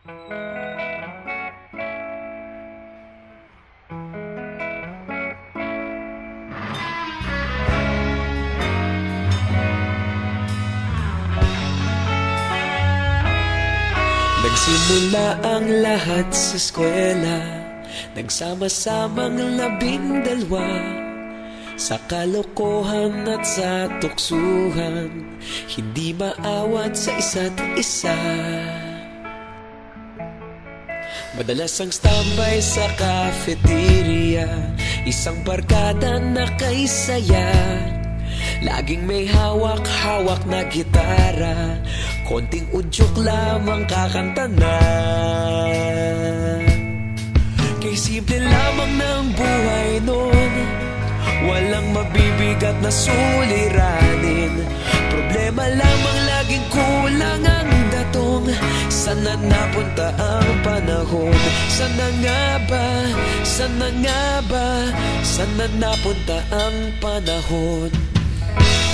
Nagsimula ang lahat sa eskwela, nagsama-samang 12 sa kalokohan at sa tuksuhan, hindi maawat sa isa't isa. Madalas ang standby sa cafeteria, isang barkada na kay saya. Laging may hawak-hawak na gitara, konting udyok lamang kakanta na. Kay simple lamang ng buhay nun, walang mabibigat na suliranin. Problema lamang laging kulang ang datong. Sana napunta ang panahon? Sana nga ba? Sana nga ba? Sana napunta ang panahon?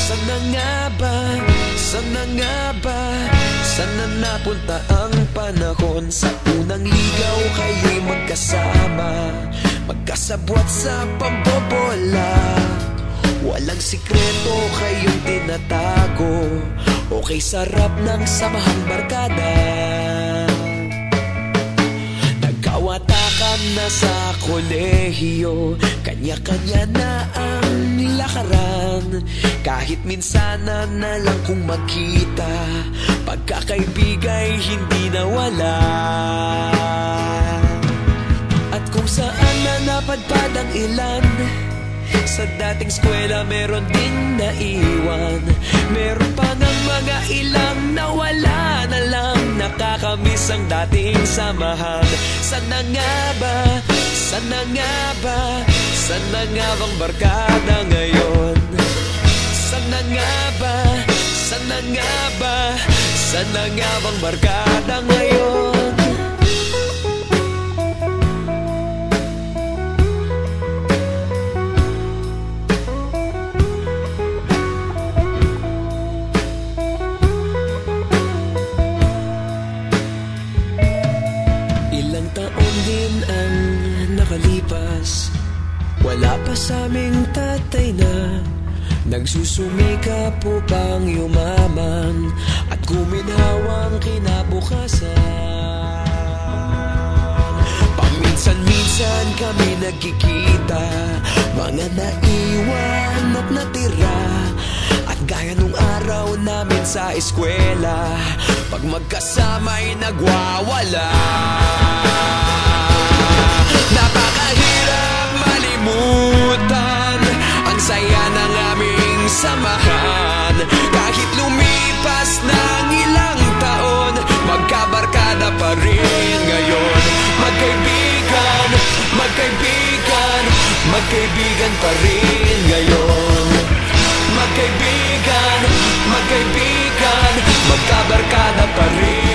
Sana nga ba? Sana nga ba? Sana napunta ang panahon? Sa unang ligaw kayo'y magkasama, magkasabwat sa pambobola. Walang sikreto kayong tinatago, okay sarap ng samahang barkada. Nagkawatakan na sa kolehiyo, kanya-kanya na ang lakaran. Kahit minsan na lang kung magkita, pagkakaibigay hindi nawala. At kung saan na napadpad ang ilan, sa dating eskwela meron din naiwan. Meron pa ng mga ilang nawala na lang, nakakamiss ang dating samahan. Sana nga ba? Sana nga ba? Sana nga bang barkada ngayon? Sana nga ba? Sana nga ba? Sana nga bang barkada ngayon? Ilang taon din ang nakalipas, wala pa sa aming tatay na nagsusumikap upang yumaman at guminhawang kinabukasan. Paminsan-minsan kami nagkikita, mga naiwan at natira. At gaya nung araw namin sa eskwela, pag magkasama'y nagwawala. Napakahirap malimutan ang saya ng aming samahan. Kahit lumipas ng ilang taon, magkabarkada pa rin ngayon. Magkaibigan, magkaibigan, magkaibigan pa rin ngayon. Magkaibigan, magkaibigan, magkabarkada pa rin.